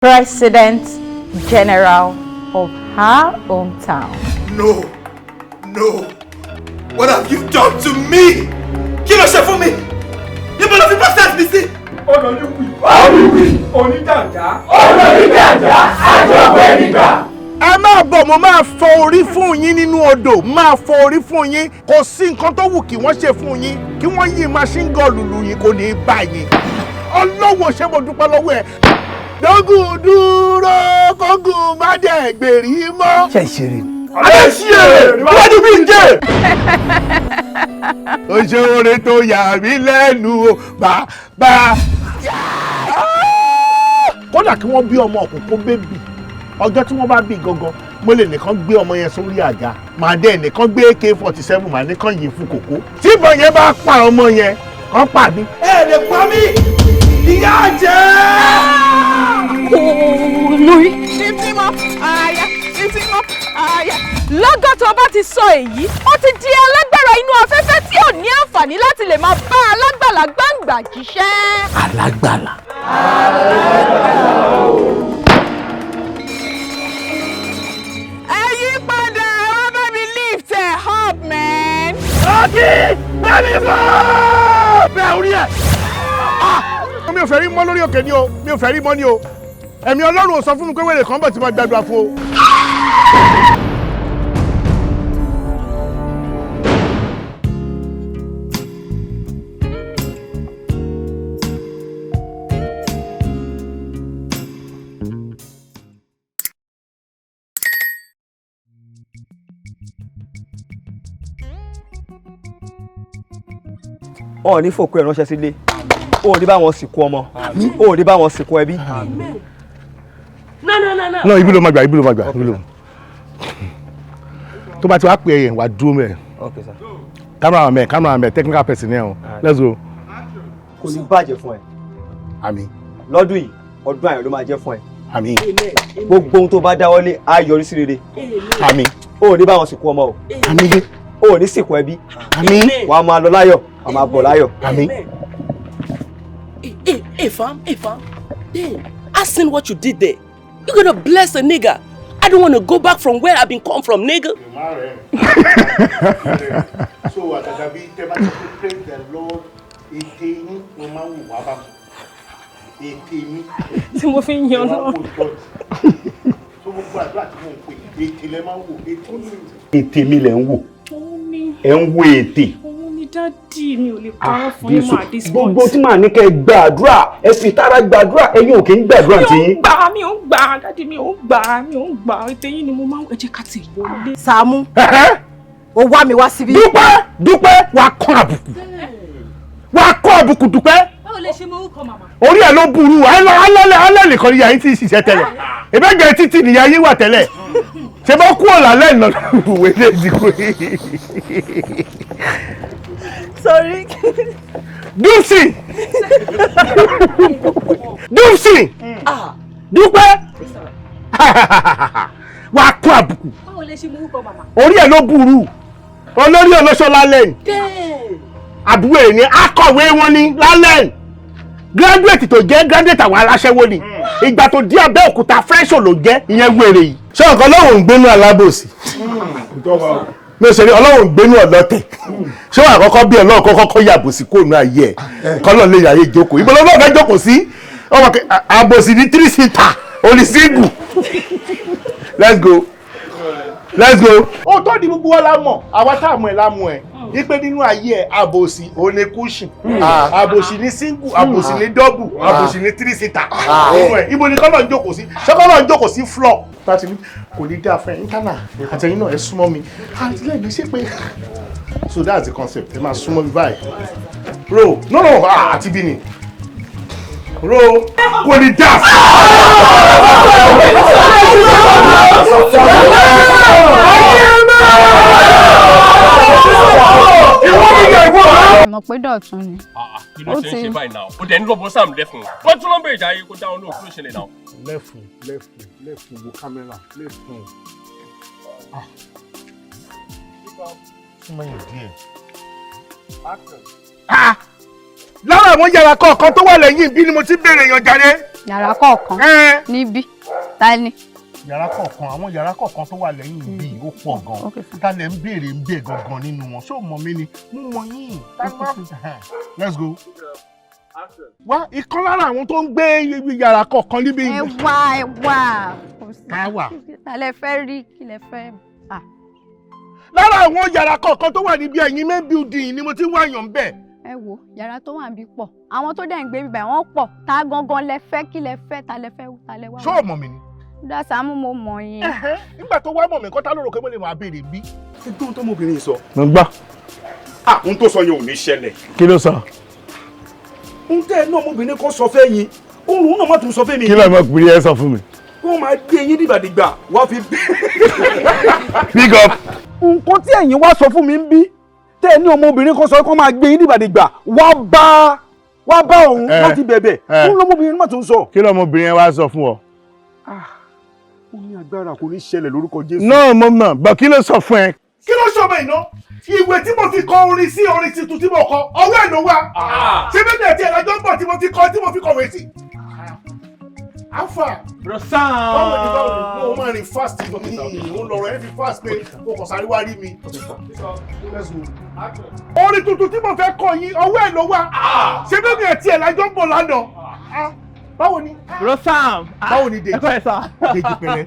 President General of her hometown. No. What have you done to me? Kí ló ṣe fún mi? Níbo ló fi pastors mi sí? Olùwì, oníjàǹjà, àjọpẹ́ nígbà. Ẹ máa bọ̀ mo máa fọ orí fún yín nínú odò, máa fọ orí fún yín, kò sí nǹkan tó wù kí wọ́n ṣe fún yín, kí wọ́n yí machine gun lùlù yín kò ní í bá yín. Ọlọ́wọ́ ṣé mo dúpẹ́ lọ́wọ́ ẹ̀. Dógùn dúró kógùn má dẹ̀ gbèrí mọ́. Ṣé ìṣeré? Adé ṣí èrè wájú bí ń jẹ́. Ó ṣe oore tó yà mí lẹ́nu o, bàbá. Kódà kí wọ́n bí ọmọ òkùnkùn bébì, ọjọ́ tí wọ́n bá bí gangan, mo lè nìkan gbé ọmọ yẹn sórí àga, màá dẹ̀ nìkan gbé AK-47 màá nìkan yìí fún kòkó. Tí ìbọn yẹn bá pa ọmọ yẹn, kàn pa mí. Ẹ lè pa mí! Ìyá jẹ́! Olórí. Ìtìmọ̀ àyà, ìtìmọ̀ àyà. Lọ́gọ́ tó bá ti sọ èyí, ó ti di alágbára inú afẹ́fẹ́ tí ò ní àǹfààní láti lè máa bá alágbàlá gbàǹgbà jíṣẹ́. Alágbàlá. Ẹ yí padà, ẹ wá bá mi lift ẹ̀ up, man. Ọtí! Bẹ́ẹ̀ni fọ́! Bẹ́ẹ̀ orí ẹ̀. Mi ò fẹ́ rí mọ́ lórí òkè ni o, mi ò fẹ́ rí mọ́ ni o. Ẹ̀mí Ọlọ́run ò sọ fún mi pé wèrè kan bọ̀ tí mo gbàdúrà fún o. Ó ní fòkú ẹ̀ ránṣẹ́ sílé, ó ní bá wọn sìnkú ọmọ, ó ní bá wọn sìnkú ẹbí. No, ibi ló máa gbà. Tó bá ti wá pè é wá dúró mẹ́. Okay sir. Camera man, technical person ẹ̀ o. Let's go. Kò ní bàjẹ́ fún ẹ. Àmín. Lọ́dún yìí, ọdún ayọ̀ ló máa jẹ́ fún ẹ. Àmín. Gbogbo ohun tó bá dáwọ́lé á yọrí sí rere. Àmín. Ó ní bá wọn sìnkú ọmọ o. Àmín. Ó ní sìnkú ẹbí. Àmín. Wàá máa lọ láyọ̀, wàá máa bọ̀ láyọ̀. Àmín. Hey, fam. Damn, I seen what you did there. You're gonna bless a nigga. I don't want to go back from where I've been come from, nigga. So what I be praise the Lord. Ètè mo máa wù wá bá mi. Ètè mi. Tí mo fi ń yan náà. So gbogbo àdúrà tí mo ń pè, ètè lẹ máa ń wò, ètè mi. Ètè mi lẹ ń wò. Ẹ ń wo ètè. Dádì mi ò lè parọ́ fún yín at this point. Gbogbo tí màá ní kẹ́ gbàdúrà, ẹ fi tara gbàdúrà, ẹ̀yin ò kì í gbàdúrà tí yín. Mi ò ń gbà, dádì mi ò ń gbà. Ètè yín ni mo máa ń ẹ jẹ́ ká ti wọlé. Saamu. Ó wá mi wá síbí. Dúpẹ́ wà kàn àbùkù Dúpẹ́. Báwo lè ṣe mọ orúkọ màmá? Orí ẹ̀ ló burú, alẹ́ nìkan níyà yín tí ì ṣiṣẹ́ tẹ́lẹ̀. Ìbẹ́jẹ̀ títì níyà yín wà tẹ́lẹ̀. Ṣé bá kú ọ̀la lẹ́nu ìwé lè dìbò yìí? Sorry. Dupsi! Dúpẹ́! Wà á kún àbùkù. Báwo lè ṣe mọ orúkọ màmá? Orí ẹ̀ ló burú. Olórí ọlọ́ṣọ́ lálẹ́. Àbúrò ẹ̀ ní akọ̀wé wọn ní lálẹ́. Graduate tó jẹ́ graduate àwọn aláṣẹ́wó ni. Ìgbà tó di Abẹ́òkúta fresh ló jẹ́ ìyẹn wèrè yìí. Ṣé ọ̀kan Ọlọ́run ń gbénú alábòsí? Mi ò ṣe ní Ọlọ́run ń gbénú ọlọ́tẹ̀. Ṣé wàá kọ́kọ́ bí Ọlọ́run kọ́kọ́ yàbòsí kóònù ayé ẹ̀? Kọ́lọ́ lè yàyé jókòó. Ìbọn lọ́wọ́ fẹ́ jókòó sí. Ọmọ àbòsí ní 3 seater oní single. Let's go. Ó tó di gbogbo wa la mọ̀, àwa tá a mọ̀ ẹ̀ la mọ̀ ẹ̀. Ipe nínú ayé ẹ̀ àbòsí ò ní cushion. Àbòsí ní single, àbòsí ní double, àbòsí ní 3 seater. Ibo ni kọ́lọ̀ ń jókòó sí? Ṣé kọ́lọ̀ ń jókòó sí floor? Láti ní kò ní dá fẹ́ internal àtẹ̀yìn náà ẹ súnmọ́ mi. Àti lẹ́yìn ṣé pé. So that's the concept. Ẹ máa súnmọ́ mi báyìí. Ro, no, àti bí ni. Ro, kò ní dá fẹ́. Mọ̀ pé Dọ̀tun ni. Kí ló ṣe ń ṣe báyìí náà? Ó dẹ̀ ń lọ bọ́ Sam lẹ́fun. Wọ́n tún lọ́n bẹ̀rẹ̀ ìjà yìí kó dáhùn lóhùn kí ló ṣẹlẹ̀ náà. Lẹ́fun wo kámẹ́rà lẹ́fun. Súnmọ́ yìí díẹ̀. Lára àwọn yàrá kọ̀ọ̀kan tó wà lẹ́yìn bí ni mo ti bèrè èèyàn jáde. Yàrá kọ̀ọ̀kan níbí. Ta ni? Yàrá kọ̀ọ̀kan, àwọn yàrá kọ̀ọ̀kan tó wà lẹ́yìn bí ó pọ̀ gan. Ta lẹ ń béèrè ń bẹ̀ gangan nínú wọn. Ṣé o mọ̀ mí ni? Mo mọ̀ yín. Let's go. Wá ìkan lára àwọn tó ń gbé yàrá kọ̀ọ̀kan níbí. Ẹ wá. Ká wà. Ta lẹ fẹ́ rí? Kí lẹ fẹ́? Lára àwọn yàrá kọ̀ọ̀kan tó wà níbi ẹ̀yìn main building ni mo ti ń wáyàn bẹ́ẹ̀. Ẹ wo yàrá tó wà níbí pọ̀. Àwọn tó dẹ̀ ń gbé bíbẹ̀ wọ́n pọ̀. Ta gangan lẹ fẹ́? Kí lẹ fẹ́? Ta lẹ fẹ́? Ta lẹ wá? Ṣé o mọ̀ mí ni? Dá Sàámú mo mọ̀ yín. Nígbà tó wá mọ̀ mí kọ́ tá ló rò pé mo lè máa béèrè bí. Ṣé gbóhùn tó mọbìnrin sọ? Mo gbọ́. Ohun tó sọ yẹn ò ní ṣẹlẹ̀. Kí ló sọ? Ohun tẹ́ ẹ náà ọmọbìnrin kan sọ fẹ́ yín, òun náà má tún sọ fẹ́ mi. Kí ló ọmọkùnrin ẹ sọ fún mi? Wọ́n máa gbé yín dìgbàdìgbà, wá fi Big up. Nǹkan tí ẹ̀yin wá sọ fún mi ń bí, tẹ́ ẹ ní ọmọbìnrin kan sọ pé wọ́n máa gbé yín dìgbàdìgbà, wá bá òun láti bẹ̀bẹ̀. Òun lọ́mọbìnrin má tún sọ. Kí ló ọmọbìnrin ẹ wá sọ fún ọ? Ó ní agbára kò ní ṣẹlẹ̀ lórúkọ Jésù. No, mo mọ̀, bọ̀ kí ló sọ fún ẹ? Kí ló sọ bẹ́ẹ̀ náà? Ìwé tí mo fi kọ orin sí orin tuntun tí mo kọ, ọwọ́ ẹ̀ ló wà. Ṣé bẹ́ẹ̀ bẹ́ẹ̀ tí ẹ̀rọ gbọ́ tí mo ti kọ tí mo fi kọ̀wé sí? Alpha. Rosan. Báwo ni mo máa rìn fast ní òun lọ̀rọ̀ ẹ̀ fi fast pé mo kàn sáré wá rí mi. Orin tuntun tí mo fẹ́ kọ yín, ọwọ́ ẹ̀ ló wà. Ṣé bẹ́ẹ̀ bẹ́ẹ̀ tí ẹ̀rọ gbọ́ lánàá? Báwo ni? Rosan. Báwo ni Dèjì? Ẹ kọ́ ẹ sá. Dèjì pẹ̀lẹ́.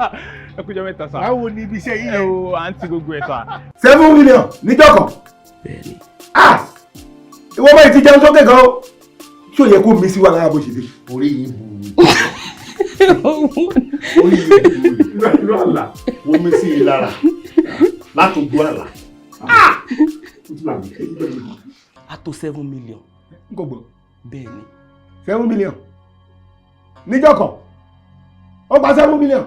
Ẹ kújọ mẹ́ta sá. Báwo ni ibi iṣẹ́ yín Ẹ yẹn? wo àǹtí gbogbo ẹ̀ sá. 7 million níjọ́ kan. Bẹ́ẹ̀ni. Ìwọ báyìí ti jẹun sókè gan o. Ṣé o yẹ kó mi sí wa lára bó ṣe dé? Orí yìí bu. Orí yìí bu. Irú àlà. Wọ́n mi sí i lára. Látògbó àlà. A tó 7 million. N kò gbọ́. Bẹ́ẹ̀ni. 7 million. Níjọ́ kan. Ó gba 7 million.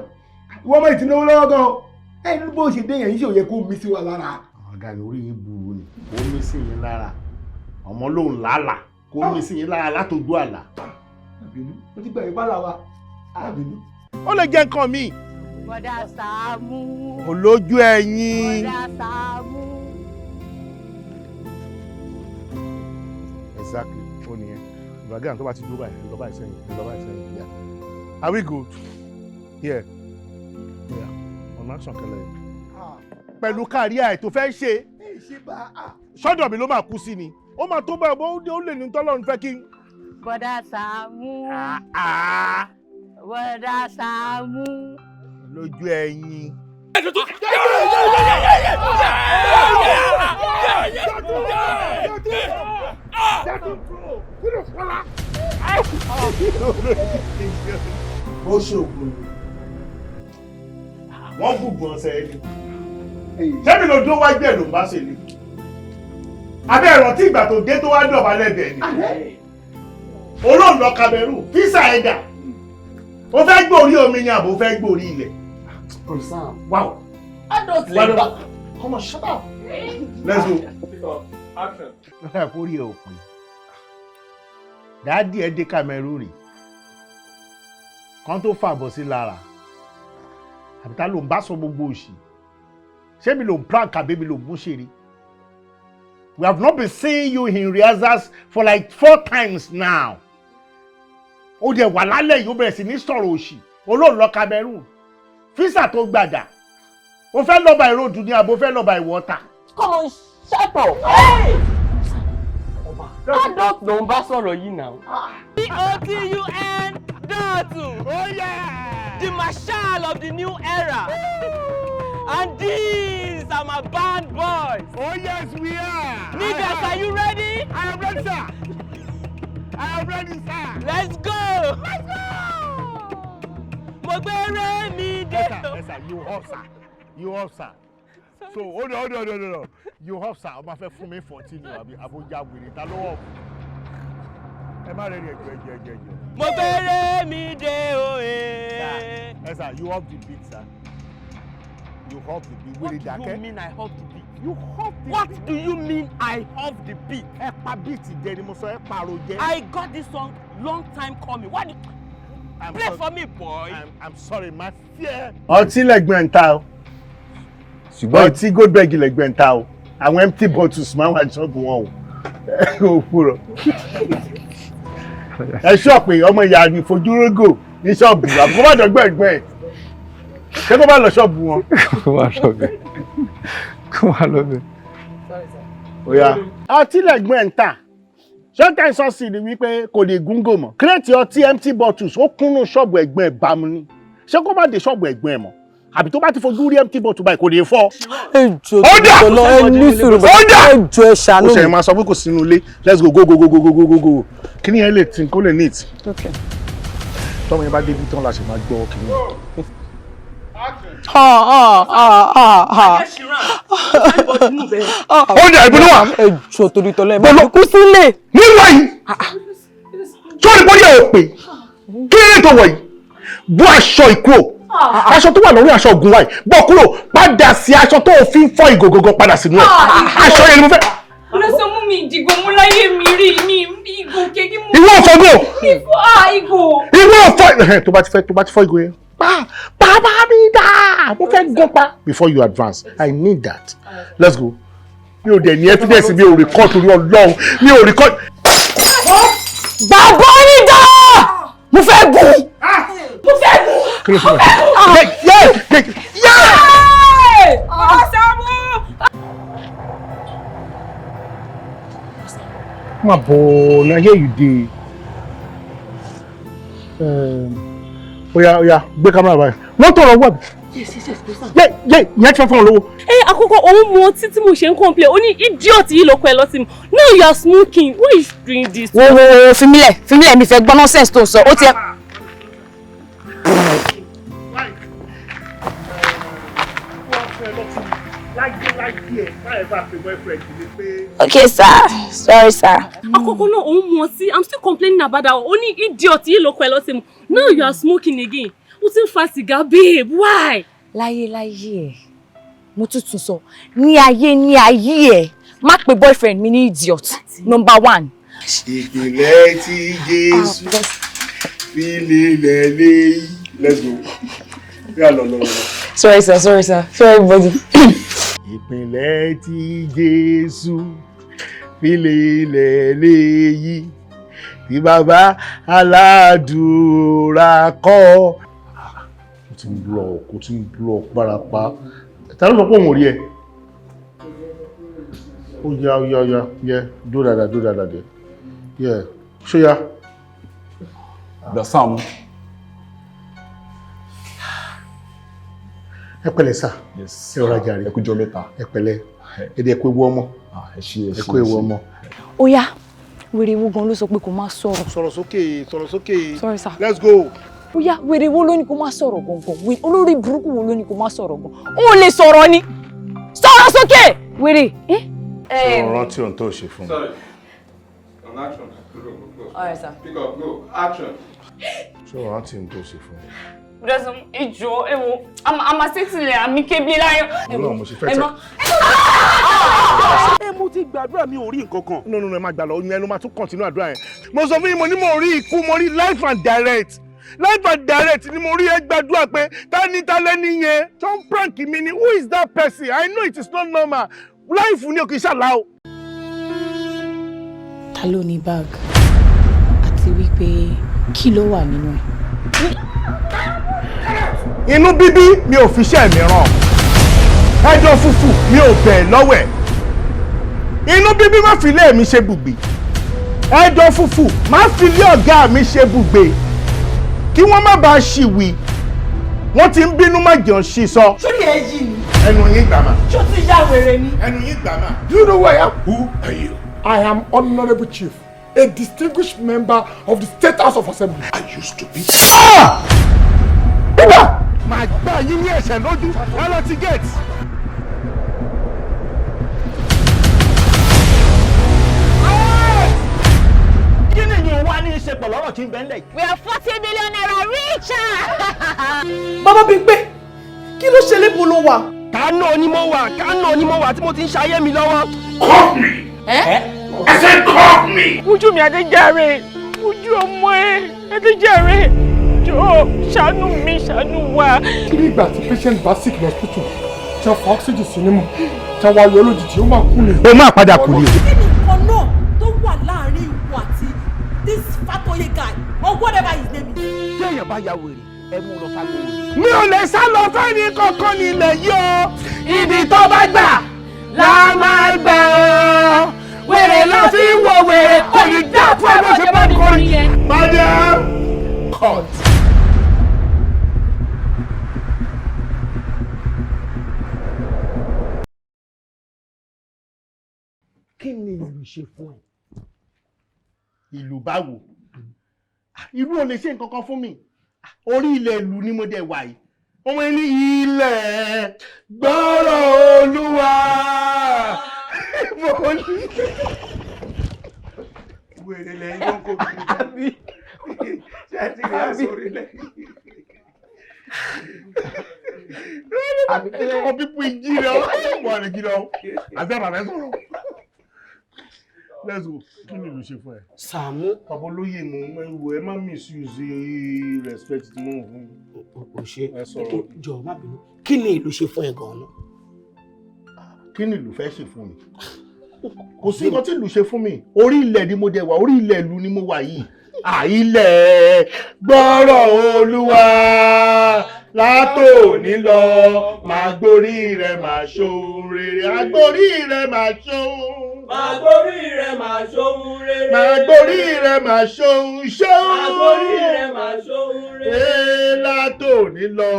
Ìwọ báyìí ti náwó lọ́wọ́ gan o. Ẹni bó ṣe dé yẹn yìí ṣe ò yẹ kó mi sí wa lára. Ọ̀gá ni orí yìí bu ni. Ó mi sí i lára. Ọmọ lòun làálà. Kó mi sí i lára látògbó àlà. Àbínú. Ó ti gbà yín bá làwa. Àbínú. Ó lè jẹ́ nǹkan mi. Bọ̀dá Sàámú. Olójú ẹ̀yìn. Bọ̀dá Sàámú. Exactly. Ó nìyẹn. Ìbàgàn tó bá ti dúró báyìí, lọ báyìí sẹ́yìn, lọ báyìí sẹ́yìn. Yeah. Are we good? Yeah. Yeah. Ọ̀nà àṣàn kẹlẹ̀ yìí. Pẹ̀lú kárí àì tó fẹ́ ṣe. Ṣọ́dọ̀ mi ló máa kú sí ni. Ó máa tó bá ó lè ní tọ́lọ́run fẹ́ kí. Bọ̀dá Sàámú. Bọ̀dá Sàámú. Lójú ẹ̀yìn. Ó ṣògùn. Wọ́n gbùgbọ́n ọ̀sẹ̀ ẹni. Ṣẹ́mi ló dún wájú ẹ̀ ló ń bá ṣe ni. Abẹ́ ìrántí ìgbà tó dé tó wá dọ̀bálẹ̀ bẹ̀ ni. Olóòn lọ Cameroon, físà ẹ̀dà. Ó fẹ́ gbòrí omi ni àbò fẹ́ gbòrí ilẹ̀. Wow. Come on, shut up. Let's go. Action. Kórìí ẹ̀ ò pé. Dáàdì ẹ̀ dé Cameroon rè. Kan tó fàbọ̀ sí lára. Àbíta ló ń bá sọ gbogbo òṣì. Ṣé mi ló ń prank àbí mi ló ń mú ṣeré? We have not been seeing you in rehearsals for like 4 times now. Ó dẹ̀ wà lálẹ́ yìí ó bẹ̀rẹ̀ sí ní sọ̀rọ̀ òṣì. Olóòn lọ Cameroon. Físà tó gbàdà. O fẹ́ lọ by road ní àbò fẹ́ lọ by water. Come on, shut up. Hey! Adult ló ń bá sọ̀rọ̀ yìí náà. D-O-T-U-N Dọ̀tun. Oh yeah! The marshal of the new era. And these are my band boys. Oh yes, we are. Niggas, are you ready? I am ready, sir. I am ready, sir. Let's go. Let's go. Mo gbére mi dé. Yes, sir. You off, sir. You off, sir. So, hold on. You off, sir. Ọba fẹ́ fún mi 14 ni àbí àbójá wèrè ta ló off. Ẹ má rẹ̀ ẹjọ́. Mo gbére mi dé oye. Yes, sir. You off the beat, sir. You off the beat. What Wèrè do you dákẹ́. mean I off the beat? You off the What beat. do you mean I off the beat? Ẹ pa beat jẹ ni mo sọ ẹ pààrọ̀ jẹ. I got this song long time coming. Why do you play for me, boy? I'm sorry, my fear. Ọtí lẹ́gbẹ̀ẹ́ ń ta o. Ṣùgbọ́n ọtí Goldberg lẹ́gbẹ̀ẹ́ ń ta o. Àwọn empty bottles máa ń wá ṣọ́ọ̀bù wọn o. Ó kúrò. ẹ ṣọ́ọ̀pù ọmọ ìyá ni fojúrógò ní ṣọ́ọ̀bù àbúkọ́ bá dọ̀gbọ́ ẹ̀gbọ́n ẹ̀ ṣé kó bá lọ ṣọ́ọ̀bù wọn. kó wá lọ bẹ. Oya ọtí lẹ̀gbọ́n ẹ̀ ń tà ṣọ́ọ̀tà ìsọ́sì ni wípé kò lè gúngò mọ́ kírètì ọtí empty bottles ó kúnnú ṣọ́ọ̀bù ẹ̀gbọ́n ẹ̀ bámu ni ṣé kó má dé ṣọ́ọ̀bù ẹ̀gbọ́n ẹ̀ mọ́ àbí tó bá ti fojú rí empty bottle báyìí kò lè fọ́. ẹjọ tó lọ ẹ ní sùúrù ẹjọ ẹ ṣàánú mi. ó ṣe máa sọ pé kò sínú ilé let's go go go go go go go go kí ni ẹ lè tí kó lè neat. tọ́mọ yẹn bá débi tán la ṣe máa gbọ́ kí ni. ó dẹ̀ ìbúlú wa. ẹjọ torí tọ́lá ẹ máa kú sílẹ̀. nínú ẹ̀yìn sọ́ọ́ni bọ́dí ẹ̀ ò pè kí ni ètò wọ̀nyí bú aṣọ ìkú aṣọ tó wà lórí aṣọ ògùn wa yìí bọ́ kúrò padà sí aṣọ tó fi ń fọ́ ìgò gọ́gọ́ padà sínú ẹ̀ aṣọ yẹn ni mo fẹ́. olóṣè mú mi ìdìgbò mú láyé mi rí mi ìgò kékeré mú. ìwọ ọ̀fọ̀gò. ìgò. ìwọ ọ̀fọ̀ tó bá ti fọ́ ìgò yẹn. bàbá mi dà mo fẹ́ gbọ́ pa. before you advance I need that let's go. mi ò dẹ̀ ní evidence mi ò record torí Ọlọ́run mi ò record. bàbá mi dà mo fẹ́ gùn. mo fẹ́ gùn. kí ló fẹ́ gùn. Come on, now here you dey. Oya, gbé kámẹ́rà báyìí. Wọ́n tọrọ wọ́ọ̀bù. Yẹ, ìyẹn ti fẹ́ fún ọ lówó. Àkọ́kọ́ òun mọ títí mo ṣe ń complain, ó ní idiot yìí ló kọ ẹ lọ́tí mu. Now you are smoking, who is doing this? Wo fimilẹ̀ mi fẹ́ gbọ́ nonsense tó sọ, ó ti ẹ. Okay, sir. Sorry, sir. Àkọ́kọ́ náà òun mọ sí, I'm still complaining about that. Ó ní idiot yìí ló kọ ẹ lọ́tí mu. Now you are smoking again. Ó ti ń fa sìgá, babe. Why? Láyé ẹ̀. Mo tuntun sọ, ní ayé ẹ̀. Má pe boyfriend mi ní idiot. Number 1. Ìpìlẹ̀ tí Jésù fi lélẹ̀ léyìí. Let's go. Yeah, no. Sorry, sir. Sorry, everybody. Ìpìlẹ̀ tí Jésù fi lélẹ̀ léyìí. Tí bàbá aládùúrà kọ́. Ó ti ń block barapa. Ta ló sọ pé òun ò rí ẹ? Ó yá. Yeah, do that. Yeah. Ṣó yá. The Saamu. Ẹ pẹ̀lẹ́ sà. Yes. Ẹ rọra jàre. Ẹ kújọ́ mẹ́ta. Ẹ pẹ̀lẹ́. Èdè ẹ kú ewu ọmọ. Ẹ ṣé. Ẹ kú ewu ọmọ. Ó yá. Wèrè wo gan ló sọ pé kó má sọ̀rọ̀. Sọ̀rọ̀ sókè. Sorry, sir. Let's go. Ó yá, wèrè wo ló ní kó má sọ̀rọ̀ gangan? Olórí burúkú wo ló ní kó má sọ̀rọ̀ gan? Ó lè sọ̀rọ̀ ni. Sọ̀rọ̀ sókè. Wèrè. Ọ̀rọ̀ tí ò ń tó ṣe fún mi. Sorry. On action. Go. All right, sir. Pick up. Go. Action. Ṣé ọ̀rọ̀ tí ń tó ṣe fún mi? Brother, ìjọ ẹ̀wọ̀n àmà sẹ́tìlẹ̀ àmì kébí láyọ̀. Ọlọ́run mo ṣe fẹ́ tẹ̀. Mo ti gbàdúrà mi ò rí nǹkan kan. No, ẹ máa gbà lọ, oyún ẹnu máa tún continue àdúrà yẹn. Mo sọ fún yín, mo ní mo rí ikú, mo rí life and direct. Life and direct ni mo rí ẹ gbàdúrà pé ta lẹ́ni yẹn. Tó ń prank mi ni, who is that person? I know it is not normal. Life ni o kì í ṣàlá o. Ta ló ní bag? Àti wípé kí ló wà nínú ẹ̀? Inú bíbí mi ò fi iṣẹ́ mi ràn. Ẹjọ́ fúfú mi ò bẹ̀ lọ́wọ́ ẹ̀. Inú bíbí má fi ilé mi ṣe bùgbé. Ẹjọ́ fúfú má fi ilé ọ̀gá mi ṣe bùgbé. Kí wọ́n má bàa ṣìwì. Wọ́n ti ń bínú má jẹun ṣì sọ. Sórí ẹ yìí ni. Ẹnu yín gbà má. Ṣó ti yá wèrè ni? Ẹnu yín gbà má. Do you know who I am? Who are you? I am Honorable Chief, a distinguished member of the State House of Assembly. I used to be. Bíbá! Màá gbá yín ní ẹ̀ṣẹ̀ lójú. Ẹ lọ ti gate. Kí ni ìyẹn wá ní í ṣe pẹ̀lú ọ̀rọ̀ tí ń bẹ ńlẹ̀ yìí? We are 40 million naira richer. Bàbá Bímpé, kí ló ṣe lébo ló wà? Kánò ni mo wà tí mo ti ń ṣayé mi lọ́wọ́. Call me. I said call me. Ojú mi Adéjàre, ojú ọmọ ẹ Adéjàre, jọ̀ọ́ ṣàánú wa. Kí ni ìgbà tí patient bá sick lọ hospital tí wọ́n fa oxygen sí nímú tí wọ́n ayọ̀ lójijì ó máa kú ni. Ó máa padà kú ni. Kí ni nǹkan náà tó wà láàárín ìwọ àti this Fatoye guy or whatever his name is. Téèyàn bá ya wèrè, ẹ mú lọ ságo wèrè. Mi ò lè sá lọ fẹ́ni kankan nílẹ̀ yìí o. Ibi tó bá gbà la máa gbà ọ́. Wèrè ló fi ń wo wèrè kò ní dá fún ẹ bó ṣe bá kọrin. Madam court. Kí ni ìlú ṣe fún ẹ? Ìlú báwo? Ìlú ò lè ṣe nǹkan kan fún mi. Orí ilẹ̀ ìlú ni mo dẹ̀ wà yìí. Ọmọ ẹni ilẹ̀ gbọ́rọ̀ Olúwa. Mo ní. Wèrè lẹ́yìn tó ń kó kiri. Ṣé ẹ ti rí àsórí lẹ́yìn? Àwọn pípọ̀ ìjì rẹ̀ wọ́n rẹ̀ jìnnà. Àti àbàbẹ́ sọ̀rọ̀. Let's go. Kí ni ìlú ṣe fún ẹ? Saamu. Bàbá olóyè mo wo ẹ má misuse respect tí mo ń fún. O ṣe jọ̀ọ́ má bínú. Kí ni ìlú ṣe fún ẹ gan-an? Kí ni ìlú fẹ́ ṣe fún mi? Kò sí nǹkan tí ìlú ṣe fún mi. Orí ilẹ̀ ni mo dẹ̀ wà, orí ilẹ̀ ìlú ni mo wà yìí. Ilẹ̀ gbọ́rọ̀ Olúwa látòní lọ máa gborí rẹ̀ máa ṣohun rere. Agbórí rẹ̀ máa ṣohun. Máa gborí rẹ̀ máa ṣohun rere. Máa gborí rẹ̀ máa ṣohun ṣohun. Máa gborí rẹ̀ máa ṣohun rere. Látòní lọ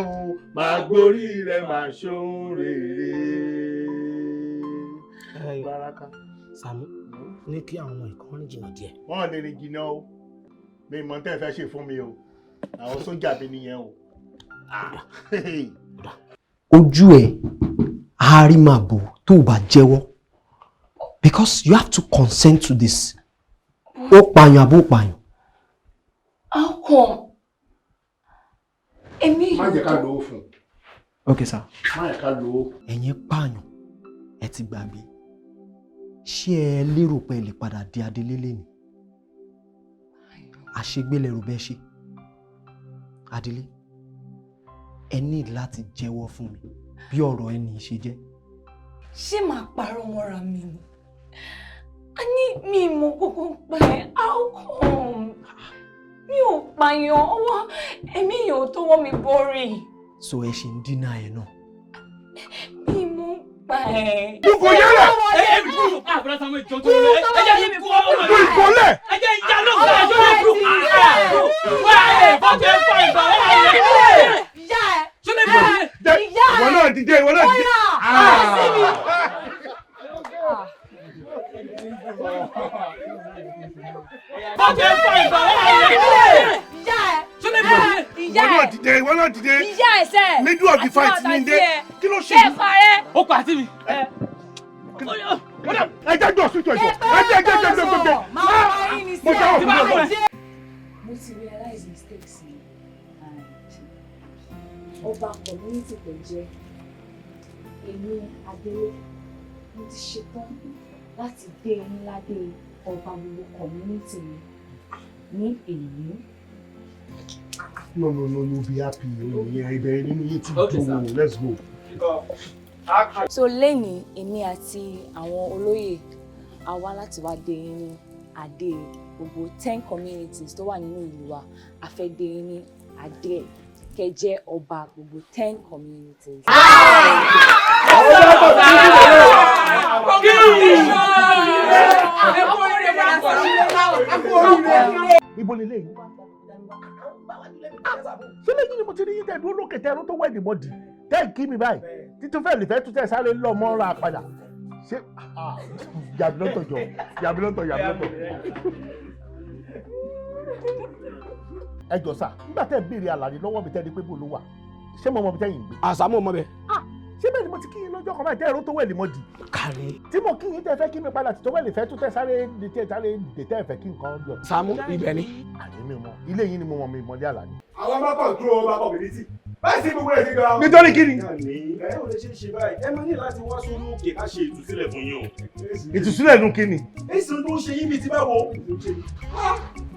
máa gborí rẹ̀ máa ṣohun rere. Baraka. Saamu ní kí àwọn ọmọ ìkan jìnnà díẹ̀. Wọ́n lè rìn jìnnà o. Mi mọ̀ tẹ́ fẹ́ ṣe fún mi o. Àwọn sójà mi nìyẹn o. Ojú ẹ̀ á rí màá bò tó o bá jẹ́wọ́. Because you have to consent to this. Ó pààyàn àbó pààyàn. How come? Èmi Má jẹ́ ká lò ó fún. Okay sir. Má jẹ́ ká lò ó. Ẹ̀yin pààyàn, ẹ ti gbàgbé. Ṣé ẹ lérò pé ẹ lè padà di Adélélé ni? Àṣegbélé rò bẹ́ẹ̀ ṣe. Adélé, ẹ ní láti jẹ́wọ́ fún mi bí ọ̀rọ̀ ẹni ṣe jẹ́. Ṣé màá parọ́ mọ́ra mi ni? A ní mi mọ̀ kókó pẹ́, how come? Mi ò pààyàn ọwọ́ ẹ̀mí yóò tó wọ́n mi borí. So ẹ ṣe ń dínà ẹ̀ náà. Mi mọ̀ pa ẹ̀. Dúkò yẹ́lẹ̀! Ẹ̀mí kúrò àbúrò Saamu ìjọ tó lọ. Ẹ jẹ́ kí n kú ọmọ rẹ̀. Dúkò ìkọ́lẹ̀! Ẹ jẹ́ ìjà ló fún ẹjọ́ ló kú. Wá ẹ̀ fọ́tẹ̀ fọ́ ìgbà wọ́n rẹ̀. Ìyá ẹ̀! Ṣọlẹ̀ bí wọ́n rẹ̀. Ìyá ẹ̀! Ìwọ náà dìde, ìwọ náà dìde. Fọ́tẹ̀ fọ́ ìgbà wọ́n rẹ̀. Ìyá ẹ̀! Ṣọlẹ̀ bí wọ́n rẹ̀. Ìyá Ìwọ náà ẹ̀! dìde, ìwọ náà dìde. Ìyá ẹ̀ sẹ́! Middle of the fight ni dé. Kí ló ṣe? Ṣé parẹ́? Ó pa àti mi. Ẹ jẹ́ jọ sí ìjọ. Ẹ jẹ́. Máa wá yín ní sí Mo jẹ́ ẹ̀. òkú náà. Mo ti realize mistakes mi and ọba community tó jẹ́ èmi Adélé mo ti ṣetán láti dé ẹni ládé ọba gbogbo community mi ní èyí. No, you'll be happy. Ibẹ̀ nínú yìí ti dùn. Let's go. So lẹ́ni èmi àti àwọn olóyè a wá láti wá dé yín ní adé gbogbo 10 communities tó wà nínú ìlú wa a fẹ́ dé yín ní adé kẹ́ jẹ́ ọba gbogbo 10 communities. Ibo lè léyìn. Ṣé lẹ́yìn ni mo ti rí yín tẹ̀ dúró lókè tẹ̀ ẹ̀rọ tó wẹ̀ ní mọ́dì tẹ́ kí mi báyìí títún fẹ́ lè fẹ́ tún tẹ̀ sáré lọ mọ́ra padà. Ṣé yàbí lọ́tọ̀ jọ yàbí lọ́tọ̀. Ẹ jọ sá nígbà tẹ́ béèrè àlàyé lọ́wọ́ mi tẹ́ ní pé bò ló wà ṣé mo mọ bí tẹ́yìn gbé. Saamu ọmọ bẹ. Ṣé bẹ́ẹ̀ ni mo ti kí yín lọ́jọ́ kan báyìí tẹ́ ẹ̀rọ tó wẹ̀ ní mọ́dì. Kàrí. Tí mo kí yín tẹ́ fẹ́ kí mi padà tó wẹ̀ lè fẹ́ tún tẹ́ sáré dètè ẹ̀fẹ́ kí nǹkan jọ. Saamu ibẹ̀ ni. Àyè mi mọ ilé yín ni mo mọ mi mọ ní àlàyé. Àwọn bá control ọba community. Báyìí sí gbogbo ẹ̀ ti ga. Nítorí kí ni? Ẹ ò lè ṣe báyìí. Ẹ máa ní láti wá sórí òkè ká ṣe ìtúsílẹ̀ fún yín o. Ìtúsílẹ̀ nù kí ni? Èsì tó ń ṣe yín bíi ti báwo.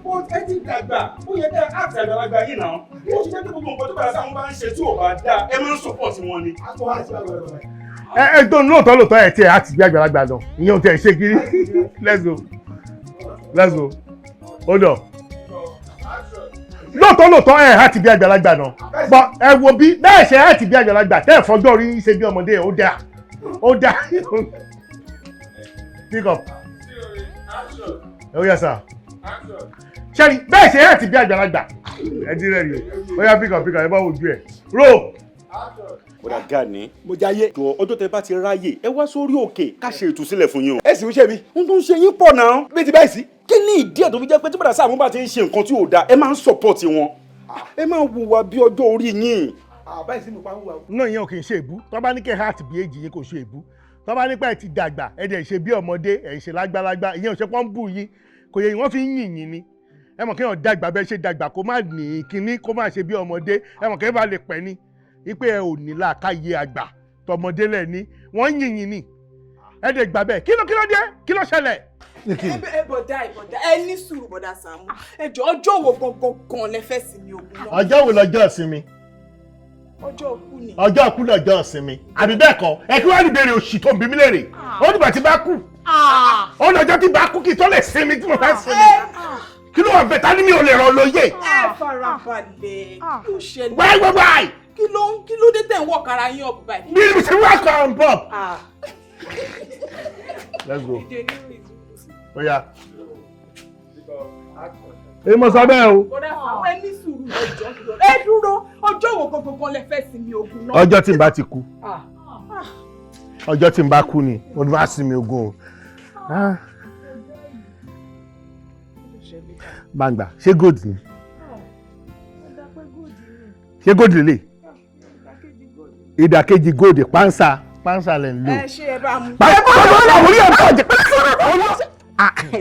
Ó ẹ ti dàgbà, ó yẹ kẹ́ àti àgbàlagbà yìí náà. Ó ti jẹ́ pé gbogbo nǹkan tó bá sáwọn bá ń ṣe tí ò bá dáa, ẹ máa ń support wọn ni. Ẹ tó lóòótọ́ ẹ̀ tí ẹ̀ á ti gbé àgbàlagbà lọ ìyẹn ò tẹ̀ ṣe kiri. Let's go. hold on. lóòótọ́ ẹ̀ á ti bí àgbàlagbà náà bọ́ ẹ wo bí bẹ́ẹ̀ ṣe ẹ̀ ti bí àgbàlagbà tẹ́ ẹ̀ fọjọ́ orí ṣe bí ọmọdé ó dáa pick up oh yes sir ṣẹ́ni bẹ́ẹ̀ ṣe ẹ̀ ti bí àgbàlagbà ẹ dín rẹ̀ rí o yá pick up ẹ bá wojú ẹ̀ roll. Bọ̀dà Gani, mo jáyé. Jọ ọjọ́ tẹ bá ti ráyè, ẹ wá sórí òkè ká ṣe ìtúsílẹ̀ fún yín o. Ẹ sì ń ṣe mi. Ohun tó ń ṣe yín pọ̀ náà. Bí ti báyìí sí. Kí ni ìdí ẹ̀ tó fi jẹ́ pé tí bọ̀dà Saamu bá ti ń ṣe nǹkan tí ò dáa, ẹ máa ń sọ̀pọ̀tì wọn. Ẹ máa hùwà bí ọjọ́ orí yín. Báyìí sí mi pa hùwà. náà ìyẹn ò kì í ṣe èbú tó bá ní kẹ́ heart bí èjì yín kò ṣe èbú tó bá ní pé ẹ ti dàgbà ẹ dẹ̀ ṣe bí ọmọdé ẹ ṣe lágbálágbá ìyẹn ò ṣe pọ́n bù yín kò yẹ wọ́n fi ń yìn yín ni ẹ mọ̀ kéèyàn dàgbà bẹ́ẹ̀ ṣe dàgbà kó má ní kinní kó má ṣe bí ọmọdé ẹ mọ̀ kéèyàn bá lè pẹ́ ni wípé ẹ ò ní làákàyè àgbà tọmọdé lẹ̀ ní wọ́n ń yìn yín ni ẹ dẹ̀ gbà bẹ́ẹ̀ kí ló dé kí ló ṣẹlẹ̀. bọ̀dá ẹ ní sùúrù bọ̀dá Saamu ẹ jọ ọjọ́ wo gangan lẹ fẹ́ sinmi ogun náà. ọjọ́ wo lọ́jọ́ ìsinmi. ọjọ́ òkú ni. ọjọ́ òkú lọ́jọ́ ìsinmi àbí bẹ́ẹ̀ kọ́ ẹ kí wọ́n ní béèrè òṣì tó ń bí mi léèrè ó dìgbà tí bá kú ó lọ́jọ́ tí bá kú kí tó lè sinmi tí mo fẹ́ sinmi kí ló wà bẹ́ẹ̀ ta ni mi ò lè ràn lóye. ẹ farabalẹ̀ kí ló ṣẹlẹ̀. wáyé kí ló dé tẹ̀ ń wọ̀ kára yín ọ̀bù báyìí. bí mi ti wá kọ́ ọ̀n bọ̀. let's go. ó yá. èyí mo sọ bẹ́ẹ̀ o. bọ̀dá Saamu ẹ ní sùúrù ọjọ́ ẹ dúró ọjọ́ wo gangan lẹ fẹ́ sinmi ogun náà. ọjọ́ tí n bá ti kú ọjọ́ tí n bá kú ni mo ní wá sinmi ogun o. gbàngbà ṣé gold ni ṣé gold lè ìdàkejì gold pánsá lẹ̀ ń lò. ẹ ṣe ẹ bá mu.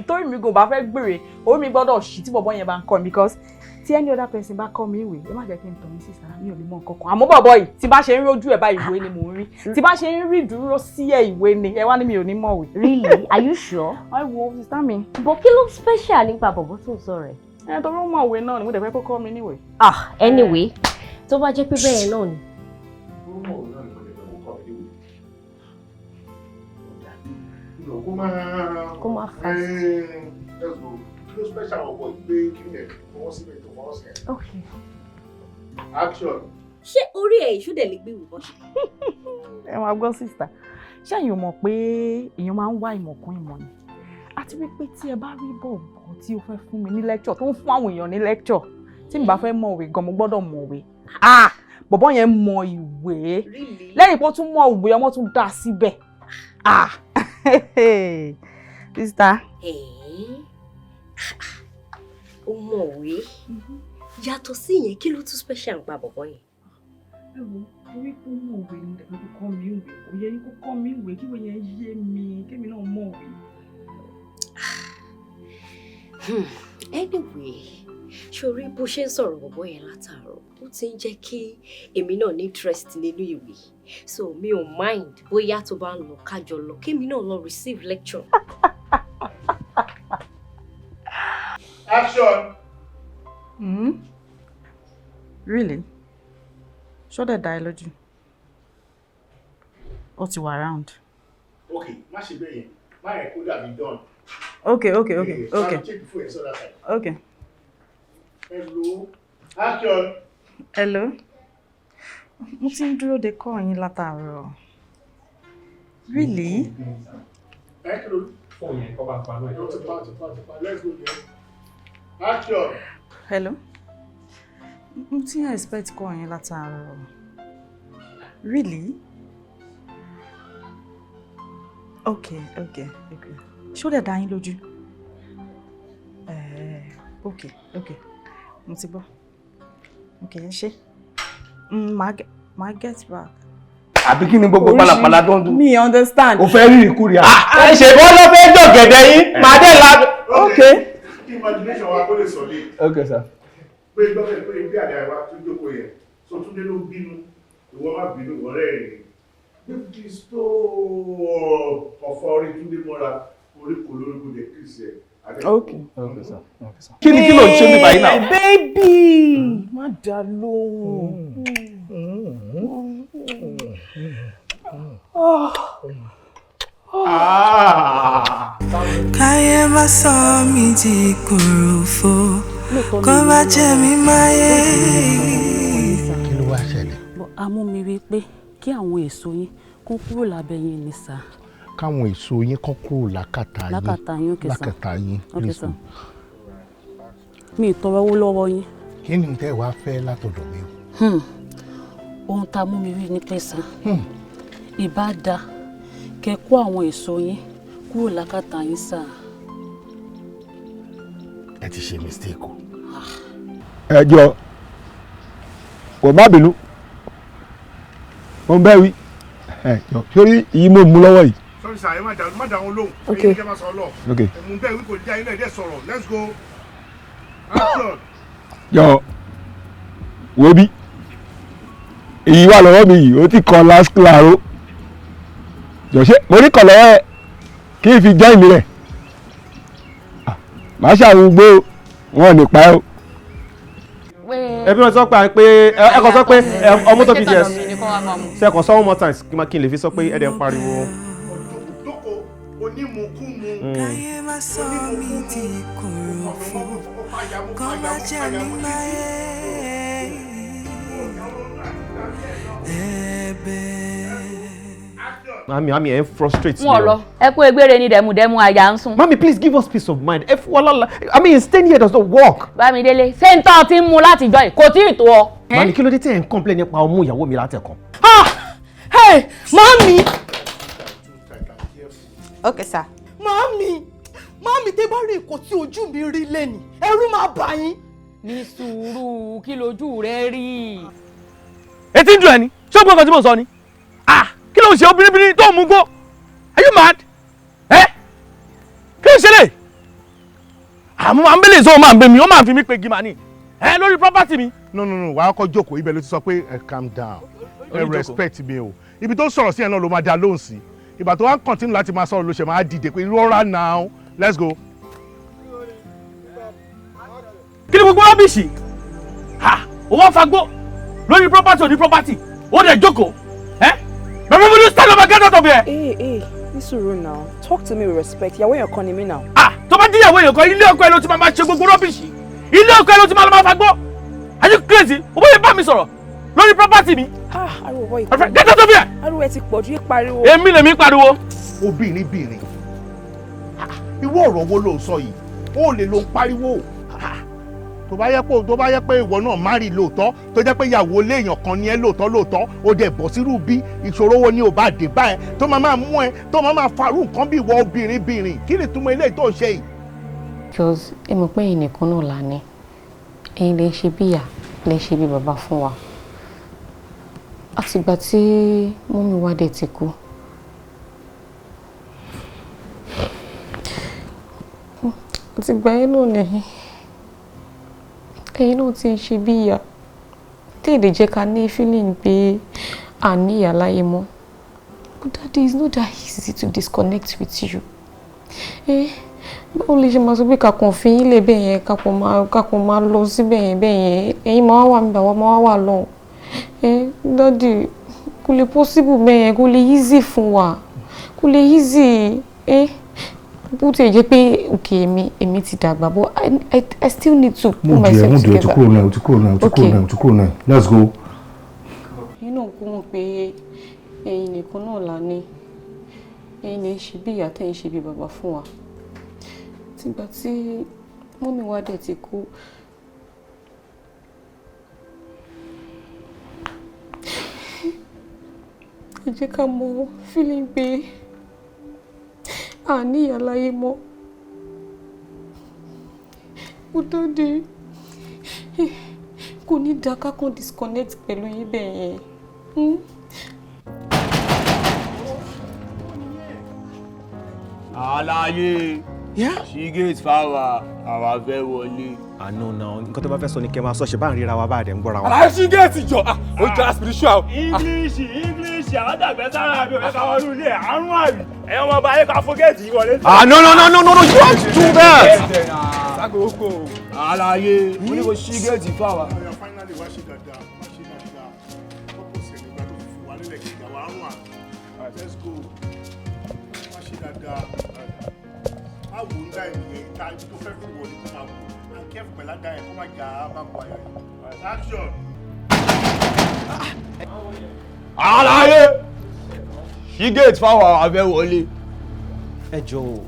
torí mi kò bá fẹ́ gbèrè orí mi gbọ́dọ̀ ṣì tí bọ̀bọ̀ yẹn bá ń kọ́ mi because tí any other person bá kọ́ mi ìwé ẹ má jẹ́ kí n tọ̀ mí sísá mi ò lè mọ nǹkan kan àmọ́ bọ̀bọ̀ yìí tí bá ṣe ń rójú ẹ̀ bá ìwé ni mò ń rí tí bá ṣe ń rí dúró sí ẹ̀ ìwé ni ẹ wá ní mi ò ní mọ̀wé. Really? Are you sure? ẹ wo sísá mi. But kí ló special nípa bọ̀bọ̀ tó sọ rẹ̀? ẹ torí ó mọ̀wé náà ni mo dẹ̀ fẹ́ kó kọ́ mi níwèé. Anyway tó bá jẹ́ pé bẹ́ẹ̀ náà ni. kó má fà sí. kí ló special ọ̀pọ̀ ìgbé kí ni ẹ̀ fọwọ́ síbẹ̀ tó fọwọ́ sí ẹ̀. Okay. action. ṣé orí ẹ̀ ìṣúdẹ̀ lè gbé ìwọ̀n ṣe? ẹ máa gbọ́ sísá ṣé ẹ̀yin ò mọ̀ pé èèyàn máa ń wá ìmọ̀ kún ìmọ̀ ni àti wípé tí ẹ bá rí bọ̀bọ̀ tí ó fẹ́ fún mi ní lecture tó ń fún àwọn èèyàn ní lecture tí mi bá fẹ́ mọ̀wé gan mo gbọ́dọ̀ mọ̀wé bọ̀bọ̀ yẹn mọ ìwé lẹ́yìn pé ó tún mọ ìwé ọmọ tún dá síbẹ̀ sísá. ó mọ̀wé yàtọ̀ sí ìyẹn kí ló tún special nípa bọ̀bọ̀ yẹn. ẹ wo orí kó mọ̀wé ni ẹ̀ka tó kọ́ mi ìwé òye ni kó kọ́ mi ìwé kí wọ́n yẹn yé mi kémi náà mọ̀wé. Anyway ṣorí bó ṣe ń sọ̀rọ̀ bọ̀bọ̀ yẹn látàárọ̀ ó ti ń jẹ́ kí èmi náà ní interest nínú ìwé so mi ò mind bóyá tó bá ń lọ kájọ lọ kémi náà lọ receive lecture. action. Really? Ṣó dẹ̀ dá ẹ lójú? Ó ti wà round. okay má ṣe bẹ́ẹ̀ yẹn má yẹ kó dàbí done. Okay. Okay. Hello. Action. Hello. Mo ti ń dúró de call yín látàárọ̀. Really? Hello. Phone yẹn kọ́ bá pa náà. Let's go there. Action. Hello. Mo ti ń expect call yín látàárọ̀. Really? Okay. Ṣó dẹ̀ dá yín lójú? Okay. Mo ti gbọ́. Okay, ẹ ṣé. Màá get back. Àbí kí ni gbogbo pálapàla tó ń dún? Me understand. O fẹ́ rí ìkúri à. Ẹ ṣe bọ́ lọ fẹ́ jọ̀gẹ̀dẹ̀ yín, màá dé la. Okay. Kí imagination wa kó lè sọ lé. Okay, sir. Pé gbọ́dọ̀ pé ibi àdá wa tún jókòó yẹn. So Túndé ló bínú. Ìwọ má bínú ọ̀rẹ́ rẹ̀. Bí tó ọ̀fọ̀ orí Túndé mọ́ra orí kò lórí kò dé kí ṣe. Okay, sir. Kí ni kí ló ń ṣe mí báyìí náà? Baby, má dá lóhùn. Káyé má má sọ mí di kòròfo kó má jẹ mí máyé. Kí ló wá ṣẹlẹ̀? A mú mi rí pé kí àwọn èso yín kó kúrò lábẹ́ yín ni sà. Káwọn èso yín kó kúrò lákàtà yín. Lákàtà yín, please. Mi ì tọrọ owó lọ́wọ́ yín. Kí ni tẹ́ wàá fẹ́ látọ̀dọ̀ mi? Ohun tá a mú mi rí ni pé sà. Ìbá da kẹ́ kó àwọn èso yín kúrò lákàtà yín sà. Ẹ ti ṣe mistake o. Ẹ jọ̀ọ́ kò má bínú mo ń bẹ́ wí sórí ìyí mo mú lọ́wọ́ yìí. Sorry sir, ẹ má dá wọn lóhùn. Okay. Ẹ má sọ lọ. Okay. Mo ń bẹ́ wí kò ní ayé náà ẹ̀dẹ̀ sọ̀rọ̀. Let's go. Action. Jọ wo bí èyí wà lọ́wọ́ mi yìí ó ti kọ́ last claro jọ ṣé mo ní kọ̀ lọ́wọ́ ẹ kí n fi jọ́ ìmí rẹ̀ màá ṣàwọn gbó wọn ò ní pa ẹ́ o. Ẹbí wọn sọ pé ẹ kàn sọ pé ọmọ tó BTS ṣe kàn sọ one more times kí n lè fi sọ pé ẹ dẹ̀ ń pariwo. Káyé má sọ mí di kòròfo kó má jẹ mí máyé. Mami, ẹ ń frustrate me. Wọ́n lọ. Ẹ kú egbére ní dẹ̀mùdẹ̀mù àyà ń sùn. Mami, please give us peace of mind. I mean, staying here does not work. Bámidélé, ṣé ń tọ́ ti ń mu láti jọ yìí? Kò tí ì tó ọ. Mami, kí ló dé tí ẹ ń complain nípa ọmú ìyàwó mi látẹ̀kọ́? Hey, mami. Okay, sir. Mami, tẹ́ bá rí nǹkan tí ojú mi rí lẹ́nìí, ẹ̀rù máa bà yín. Ní sùúrù, kí lójú rẹ rí? Etí ń dùn ẹ ni? Ṣé o gbọ́ nǹkan tí mo sọ ni? Kí ló ń ṣe obìnrin tó ń mú gbó? Are you mad? Kí ló ń ṣe lè? Àmọ́ máa ń bẹ̀lẹ̀ sọ máa ń bẹ mi, ó máa ń fi mí pe gíma ni. Lórí property mi. No, wàá kọ́ jókòó ibẹ̀ ló ti sọ pé calm down. Respect mi o. Ibi tó sọ̀rọ̀ sí ẹ̀ náà ló máa dá lóhùn sí. Ìgbà tó wá ń continue láti máa sọ̀rọ̀ ló ṣe máa dìde pé rọra now. Let's go. Kí ni gbogbo rọ́bìṣì? O wá fagbó lórí property òní property. Ó dẹ̀ jókòó. Bàbá mi ló stand up and get out of here. Hey, ní sùúrù now. Talk to me with respect. Ìyàwó èèyàn kan ni mí now. Tó bá dín ìyàwó èèyàn kan, ilé ọkọ ẹ ló ti máa ṣe gbogbo rọ́bìṣì. Ilé ọkọ ẹ ló ti máa fagbó. Are you crazy? O bóyá bá mi sọ̀rọ̀ lórí property mi. Ariwo boy. Get out of here. Ariwo ẹ ti pọ̀ ju pariwo. Èmi lèmi pariwo. Obìnrin. Irú ọ̀rọ̀ wo ló ń sọ yìí? Ó lè lo pariwo. Tó bá yẹ pé ìwọ náà marry lóòótọ́, tó jẹ́ pé ìyàwó léèyàn kan ni ẹ lóòótọ́, ó dẹ̀ bọ̀ sírú bí ìṣòro wo ni ò bá dé bá ẹ, tó máa mú ẹ, tó máa farú nǹkan bí ìwọ obìnrin. Kí ni túmọ̀ eléyìí tó ń ṣe yìí? Because ẹ mọ̀ pé ẹ̀yin nìkan náà là ní. Ẹ̀yin lè ṣe bí ìyá, lè ṣe bí bàbá fún wa. Àtìgbà tí mọ́mí wa dẹ̀ ti kú. Àtìgbà yẹn náà nìyí. Ẹ̀yin náà ti ń ṣe bí ìyá. Tí èdè jẹ́ ká ní feeling pé à ní ìyá láyé mọ́. But Daddy, it's not that easy to disconnect with you. Báwo lè ṣe máa sọ pé kakàn fi yín lè bẹ́ẹ̀ yẹn kakàn máa lọ sí bẹ́ẹ̀ yẹn ẹ̀yin máa wà mí bàwá máa wà lọ. Daddy, kò lè possible bẹ́ẹ̀ yẹn kò lè easy fún wa kò lè easy. Bó ti jẹ́ pé òkè èmi ti dàgbà but I still need to put myself together. Mo ti kúrò náà. Let's go. Ẹ̀yin náà kú mọ̀ pé ẹ̀yin nìkan náà là ní. Ẹ̀yin lè ṣe bí ìyá tẹ́ ń ṣe bí bàbá fún wa. Tìgbà tí mọ́mí wa dẹ̀ ti kú. Ẹ jẹ́ ká mọ feeling pé a ní ìyá láyé mọ́. Ó tó dé kò ní dá ká kàn disconnect pẹ̀lú yín bẹ́ẹ̀ yẹn. Àlàyé. She gets power. Àwa fẹ́ wọlé. Àná náà nǹkan tó bá fẹ́ sọ ni kẹ́ máa sọ ṣe bá ń ríra wa bá dẹ̀ ń gbọ́ra wa. Àlàyé she gets jọ. Ó jẹ́ spiritual. English àwọn dàgbẹ́ sára àbí òwe ká wọlé ilé àrùn àbí. Ẹ̀yin ọmọ ọba ayé ká fọ́gẹ́ẹ̀tì yìí wọlé. No, you want to do that. Àlàyé. Mo ní kò ṣí géètì fún àwa. Finally wá ṣe dáadáa. Ọkọ̀ sẹ̀lẹ̀ ìgbà tó fi wà nílẹ̀ kí ìyàwó àrùn à. Let's go. Wá ṣe dáadáa. má wò ń dá ẹni ìta ibi tó fẹ́ fún wọlé tó máa wò and careful pẹ̀lú àga ẹ̀ kó má jà á bá kọ àyà yìí. Action. Àlàyé ṣí gate fáwọn abẹ́wọlé. Ẹ jọ̀ọ́,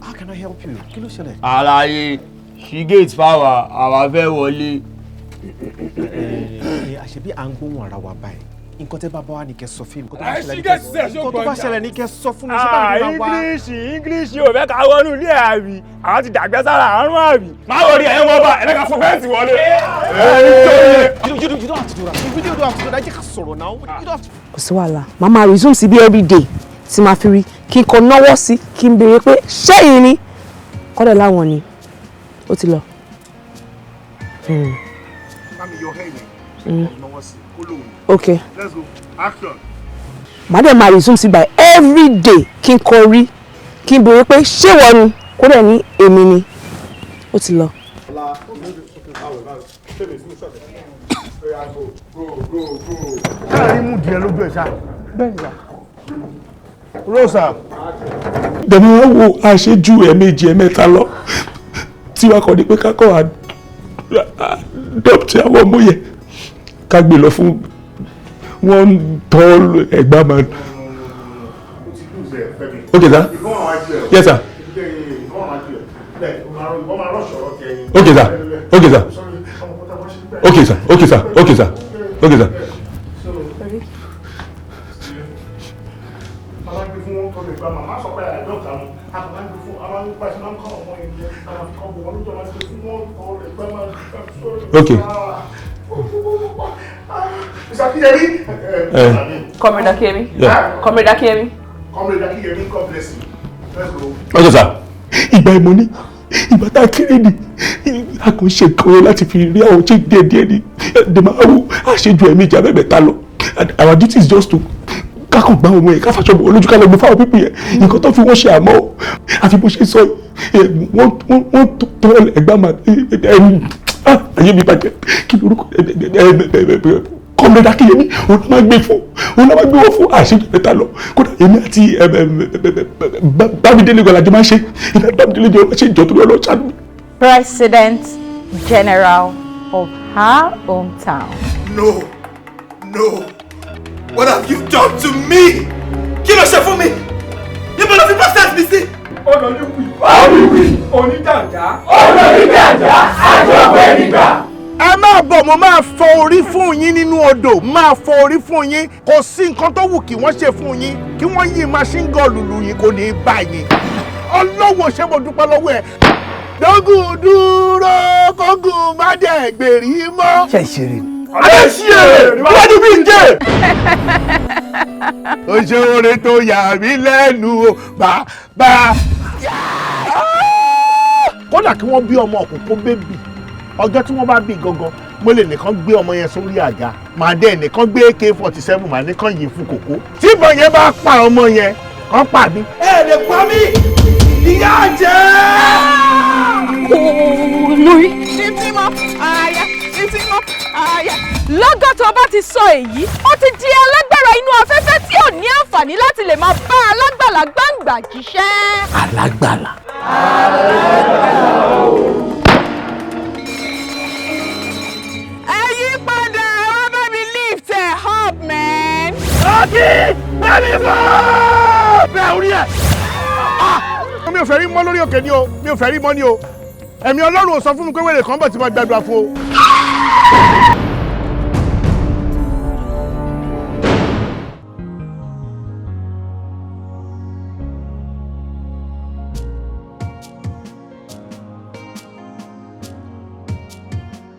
how can I help you? Kí ló ṣẹlẹ̀? Àlàyé ṣí gate fáwọn abẹ́wọlé. Àṣebí à ń gbóhùn ara wa báyìí. Nǹkan tẹ́ bá bá wa ní kẹ́ sọ fún mi. Nǹkan tó bá ṣẹlẹ̀ ní kẹ́ sọ fún mi. Ṣé báyìí ni wá? English yóò fẹ́ ká wọnú ilé àbí. Àwọn ti dàgbẹ́ sára àrùn àbí. Má wọrí ẹ̀ wọ́n bá ẹ̀rẹ́ ká fún fẹ́ǹsì wọlé. You don't have to do that. You really don't have to do that. Jẹ́ ká sọ̀rọ̀ now. You don't have to. Kò sí wàhálà, màá máa resume sí bí every day tí màá fi rí kí n kọ náwó sí kí n béèrè pé ṣẹ́yìn ni kọ́dọ̀ láwọn ni ó ti lọ. Okay. Let's go. Action. Màá dẹ̀ máa resume sí by every day kí n kọ rí kí n béèrè pé ṣé wọ́n ni kódà ní èmi ni ó ti lọ. káàrí mú díẹ̀ lójú ẹ̀ ṣá. bẹ́ẹ̀ni sá. Rosa. Dẹ̀ni wọ́n wo àṣejù ẹ̀ẹ̀mejì ẹ̀ẹ̀mẹ́ta lọ tí wàá kọ́ ni pé ká kọ́ adopt àwọn ọmọ yẹn ká gbé lọ fún one tall ẹ̀gbá man. Okay sir. Yes sir. Okay sir. Okay sir. Okay sir. Okay sir. Okay sir. Okay sir. Okay. Comrade Akemi. Yeah. Comrade Akemi. Comrade Akemi, God bless you. Let's go. Okay sir. Ìgbà ìmọ̀ ni ìgbà tá a kéré ni a kò ṣe nǹkan láti fi rí àwọn ṣe díẹ̀díẹ̀ ni ẹ̀dẹ̀ máa wò àṣejù ẹ̀mejì abẹ́bẹ̀ta lọ. Our duty is just to kákan gbá ọmọ yẹn káfàṣọ bọ̀ olójú ká lọ gbé fáwọn pípì yẹn nǹkan tó fi wọ́n ṣe àmọ́ àfi bó ṣe sọ wọ́n tọ́ ẹ̀gbá máa ayé mi bàjẹ́ kí lórúkọ Comrade Akínyẹmí òun náà máa gbé fún òun náà máa gbé wọ́n fún àṣejù ẹ̀ta lọ kódà èmi àti Bámidélé Gọ̀làjọ máa ṣe ìlànà Bámidélé jọ máa ṣe ìjọ tó lọ lọ́ọ́ ṣáà. President General of her hometown. No. What have you done to me? Kí ló ṣe fún mi? Níbo ló fi process mi sí? Olùwì oníjàǹjà àjọpọ̀ ẹnìgbà. Ẹ máa bọ̀ mo máa fọ orí fún yín nínú odò máa fọ orí fún yín kò sí nǹkan tó wù kí wọ́n ṣe fún yín kí wọ́n yí machine gun lùlù yín kò ní í bá yín. Ọlọ́wọ́ ṣé mo dúpẹ́ lọ́wọ́ ẹ̀. Dógùn dúró kógùn má dẹ̀ gbèrí mọ́. Ṣé ìṣeré ni? Àṣìṣe níwájú bí n jẹ́. Ó ṣe oore tó yà mí lẹ́nu o bàbá. Kódà kí wọ́n bí ọmọ òkùnkùn bébì ọjọ́ tí wọ́n bá bí gangan mo lè nìkan gbé ọmọ yẹn sórí àga màá dé nìkan gbé AK-47 màá nìkan yìí fún kòkó. Tí ìbọn yẹn bá pa ọmọ yẹn kàn pa mí. Ẹ lè pa mí! Ìyá jẹ́! Lórí. Fifty mọ́, àyà, 50 mọ́, àyà. Lọ́gọ́ tó bá ti sọ èyí, ó ti di alágbára inú afẹ́fẹ́ tí ò ní àǹfààní láti lè máa bá alágbàlá gbàǹgbà jíṣẹ́. Alágbàlá. Ẹ yí padà, wá bá mi lift ẹ̀ up, man. Ọtí! Bẹ́ẹ̀ni fún! Bẹ́ẹ̀ orí ẹ̀. Mi ò fẹ́ rí mọ́ lórí òkè ni o, mi ò fẹ́ rí mọ́ ni o. Ẹ̀mí Ọlọ́run ò sọ fún mi pé wèrè kan bọ̀ tí mo gbàdúrà fún o.